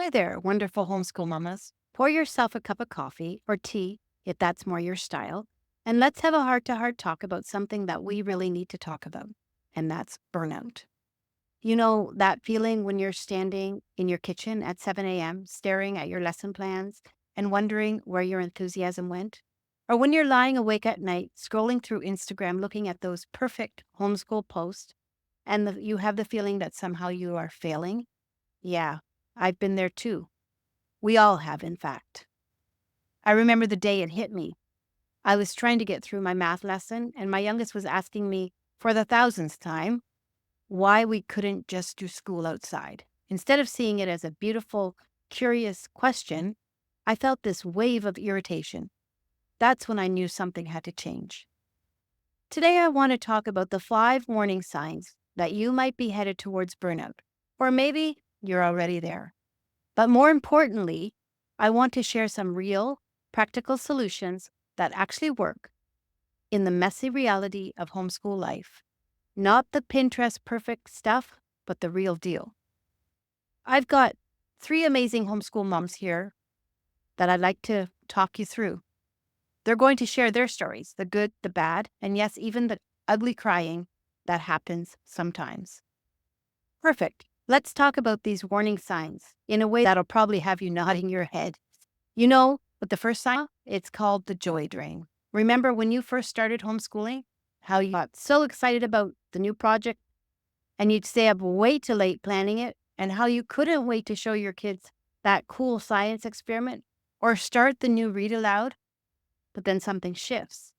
Hi there, wonderful homeschool mamas. Pour yourself a cup of coffee or tea, if that's more your style, and let's have a heart to heart talk about something that we really need to talk about, and that's burnout. You know, that feeling when you're standing in your kitchen at 7 a.m., staring at your lesson plans and wondering where your enthusiasm went? Or when you're lying awake at night, scrolling through Instagram, looking at those perfect homeschool posts, and you have the feeling that somehow you are failing? Yeah, I've been there too. We all have, in fact. I remember the day it hit me. I was trying to get through my math lesson, and my youngest was asking me for the thousandth time why we couldn't just do school outside. Instead of seeing it as a beautiful, curious question, I felt this wave of irritation. That's when I knew something had to change. Today, I want to talk about the 5 warning signs that you might be headed towards burnout, or maybe you're already there. But more importantly, I want to share some real, practical solutions that actually work in the messy reality of homeschool life. Not the Pinterest perfect stuff, but the real deal. I've got 3 amazing homeschool moms here that I'd like to talk you through. They're going to share their stories, the good, the bad, and yes, even the ugly crying that happens sometimes. Perfect. Let's talk about these warning signs in a way that'll probably have you nodding your head. You know what the first sign? It's called the joy drain. Remember when you first started homeschooling, how you got so excited about the new project and you'd stay up way too late planning it, and how you couldn't wait to show your kids that cool science experiment or start the new read aloud, but then something shifts.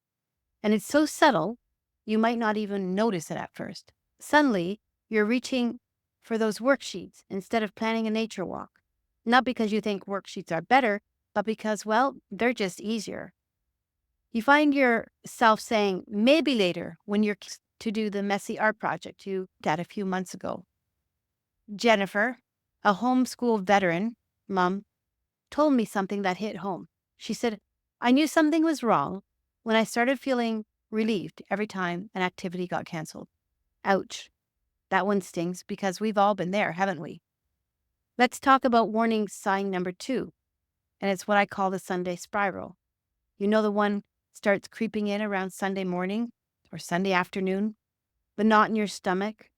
And it's so subtle, you might not even notice it at first. Suddenly, you're reaching for those worksheets instead of planning a nature walk. Not because you think worksheets are better, but because, well, they're just easier. You find yourself saying, maybe later, when you're to do the messy art project you did a few months ago. Jennifer, a homeschool veteran mom, told me something that hit home. She said, I knew something was wrong when I started feeling relieved every time an activity got canceled. Ouch. That one stings because we've all been there, haven't we? Let's talk about warning sign number 2, and it's what I call the Sunday spiral. You know, the one starts creeping in around Sunday morning or Sunday afternoon, the knot in your stomach.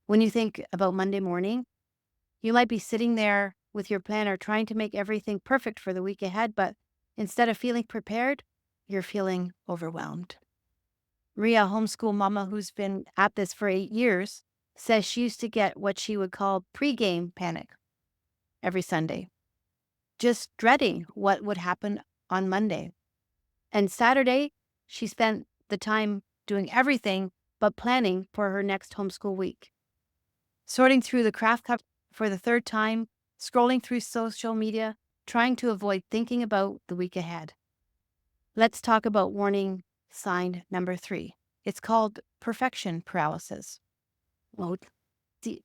When you think about Monday morning, you might be sitting there with your planner trying to make everything perfect for the week ahead, but instead of feeling prepared, you're feeling overwhelmed. Ria, homeschool mama who's been at this for 8 years, says she used to get what she would call pre-game panic every Sunday, just dreading what would happen on Monday. And Saturday, she spent the time doing everything but planning for her next homeschool week. Sorting through the craft cup for the third time, scrolling through social media, trying to avoid thinking about the week ahead. Let's talk about warning sign number 3. It's called perfection paralysis. Well,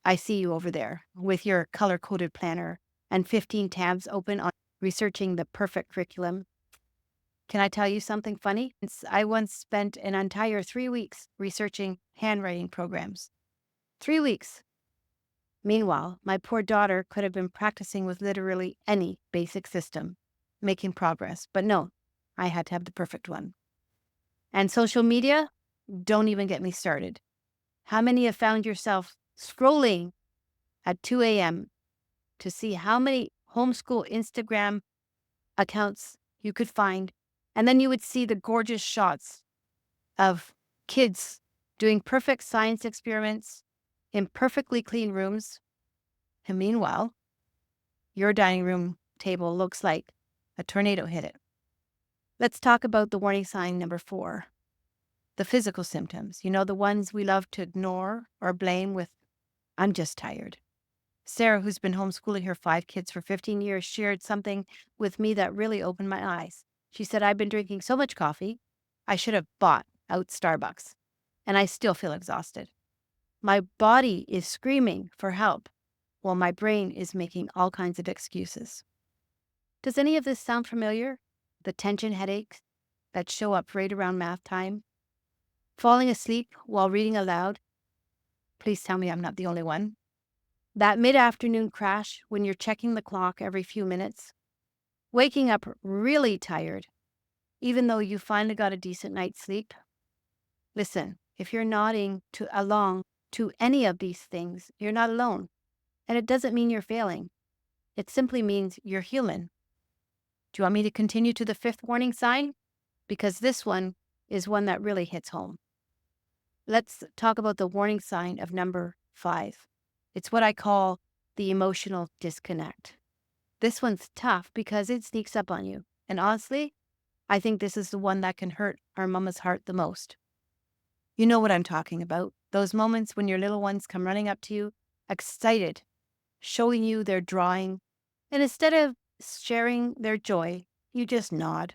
I see you over there with your color-coded planner and 15 tabs open on researching the perfect curriculum. Can I tell you something funny? I once spent an entire 3 weeks researching handwriting programs. 3 weeks. Meanwhile, my poor daughter could have been practicing with literally any basic system, making progress. But no, I had to have the perfect one. And social media? Don't even get me started. How many have found yourself scrolling at 2 a.m. to see how many homeschool Instagram accounts you could find? And then you would see the gorgeous shots of kids doing perfect science experiments in perfectly clean rooms. And meanwhile, your dining room table looks like a tornado hit it. Let's talk about the warning sign number 4, the physical symptoms. You know, the ones we love to ignore or blame with, I'm just tired. Sarah, who's been homeschooling her 5 kids for 15 years, shared something with me that really opened my eyes. She said, I've been drinking so much coffee, I should have bought out Starbucks, and I still feel exhausted. My body is screaming for help while my brain is making all kinds of excuses. Does any of this sound familiar? The tension headaches that show up right around math time? Falling asleep while reading aloud? Please tell me I'm not the only one. That mid-afternoon crash when you're checking the clock every few minutes, waking up really tired, even though you finally got a decent night's sleep. Listen, if you're nodding to along to any of these things, you're not alone. And it doesn't mean you're failing. It simply means you're human. Do you want me to continue to the fifth warning sign? Because this one is one that really hits home. Let's talk about the warning sign of number 5. It's what I call the emotional disconnect. This one's tough because it sneaks up on you. And honestly, I think this is the one that can hurt our mama's heart the most. You know what I'm talking about. Those moments when your little ones come running up to you, excited, showing you their drawing, and instead of sharing their joy, you just nod.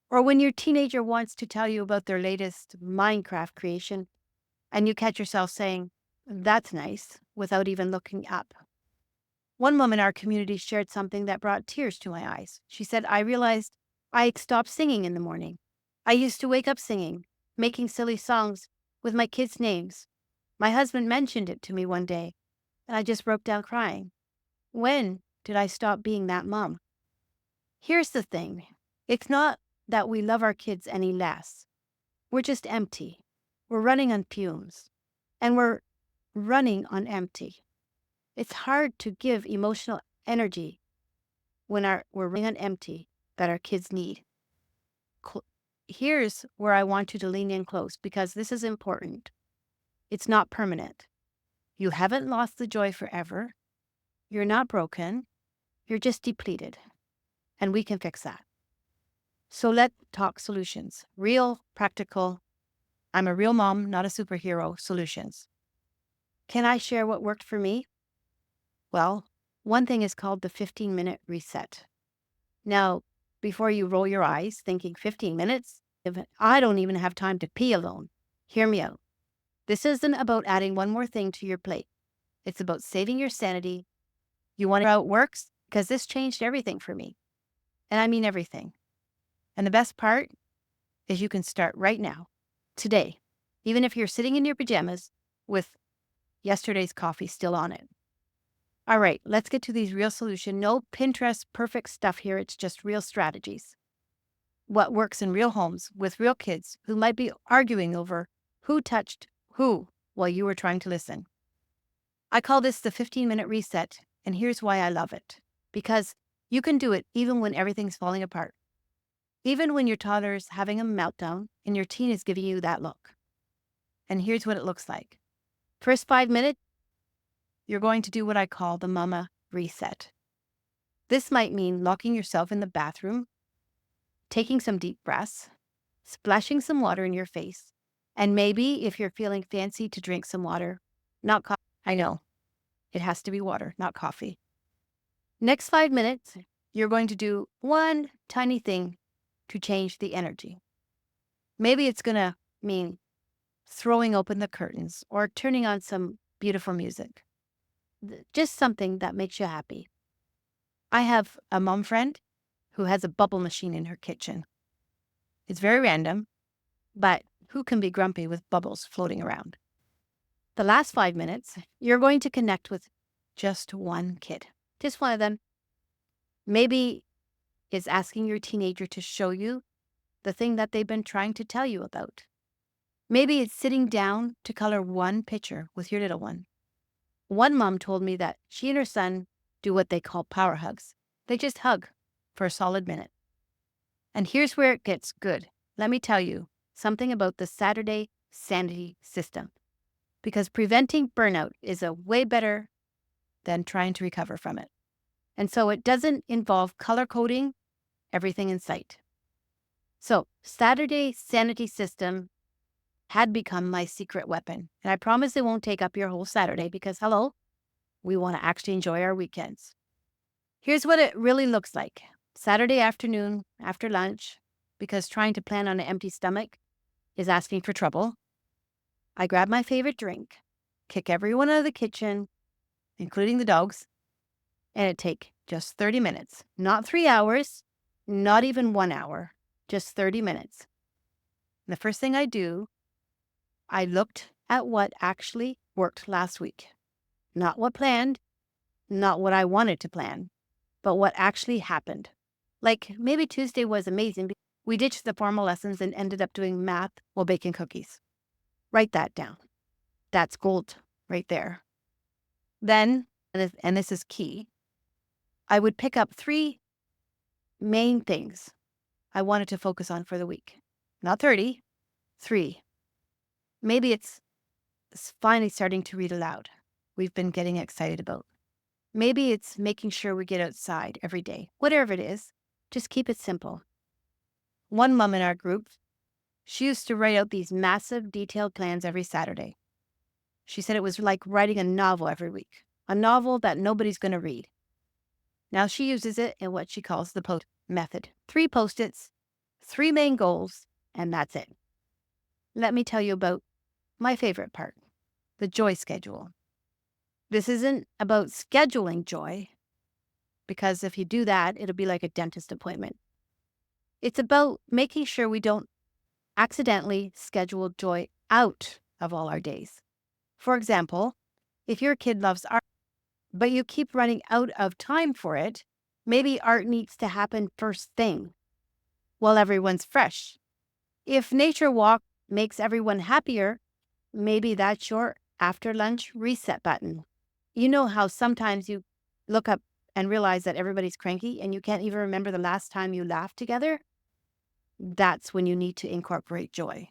Or when your teenager wants to tell you about their latest Minecraft creation, and you catch yourself saying, "That's nice," without even looking up. One woman in our community shared something that brought tears to my eyes. She said, "I realized I had stopped singing in the morning. I used to wake up singing, making silly songs with my kids' names. My husband mentioned it to me one day, and I just broke down crying. When did I stop being that mom?" Here's the thing. It's not that we love our kids any less. We're just empty. We're running on fumes. And we're running on empty. It's hard to give emotional energy when we're running on empty that our kids need. Here's where I want you to lean in close because this is important. It's not permanent. You haven't lost the joy forever. You're not broken. You're just depleted. And we can fix that. So let's talk solutions. Real, practical, I'm a real mom, not a superhero solutions. Can I share what worked for me? Well, one thing is called the 15-minute reset. Now, before you roll your eyes thinking 15 minutes, if I don't even have time to pee alone, hear me out. This isn't about adding one more thing to your plate. It's about saving your sanity. You want to know how it works? Because this changed everything for me. And I mean everything. And the best part is you can start right now, today, even if you're sitting in your pajamas with yesterday's coffee still on it. All right, let's get to these real solutions. No Pinterest perfect stuff here. It's just real strategies. What works in real homes with real kids who might be arguing over who touched who while you were trying to listen. I call this the 15-minute reset, and here's why I love it. Because you can do it even when everything's falling apart. Even when your toddler's having a meltdown and your teen is giving you that look. And here's what it looks like. First 5 minutes, you're going to do what I call the mama reset. This might mean locking yourself in the bathroom, taking some deep breaths, splashing some water in your face, and maybe if you're feeling fancy to drink some water, not coffee. I know, it has to be water, not coffee. Next 5 minutes, you're going to do one tiny thing to change the energy. Maybe it's going to mean throwing open the curtains or turning on some beautiful music. Just something that makes you happy. I have a mom friend who has a bubble machine in her kitchen. It's very random, but who can be grumpy with bubbles floating around? The last 5 minutes, you're going to connect with just one kid. Just one of them. Maybe it's asking your teenager to show you the thing that they've been trying to tell you about. Maybe it's sitting down to color one picture with your little one. One mom told me that she and her son do what they call power hugs. They just hug for a solid minute. And here's where it gets good. Let me tell you something about the Saturday sanity system. Because preventing burnout is a way better than trying to recover from it. And so it doesn't involve color coding everything in sight. So Saturday sanity system had become my secret weapon. And I promise it won't take up your whole Saturday because, hello, we want to actually enjoy our weekends. Here's what it really looks like. Saturday afternoon after lunch, because trying to plan on an empty stomach is asking for trouble. I grab my favorite drink, kick everyone out of the kitchen, including the dogs, and it take just 30 minutes. Not 3 hours, not even 1 hour, just 30 minutes. And the first thing I do, I looked at what actually worked last week. Not what planned, not what I wanted to plan, but what actually happened. Like maybe Tuesday was amazing. We ditched the formal lessons and ended up doing math while baking cookies. Write that down. That's gold right there. Then, and this is key, I would pick up 3 main things I wanted to focus on for the week. Not 30, 3. Maybe it's finally starting to read aloud. We've been getting excited about. Maybe it's making sure we get outside every day. Whatever it is, just keep it simple. One mom in our group, she used to write out these massive detailed plans every Saturday. She said it was like writing a novel every week, a novel that nobody's going to read. Now she uses it in what she calls the post method. 3 Post-its, 3 main goals, and that's it. Let me tell you about my favorite part, the joy schedule. This isn't about scheduling joy, because if you do that, it'll be like a dentist appointment. It's about making sure we don't accidentally schedule joy out of all our days. For example, if your kid loves art, but you keep running out of time for it, maybe art needs to happen first thing while everyone's fresh. If nature walk makes everyone happier, maybe that's your after lunch reset button. You know how sometimes you look up and realize that everybody's cranky and you can't even remember the last time you laughed together? That's when you need to incorporate joy.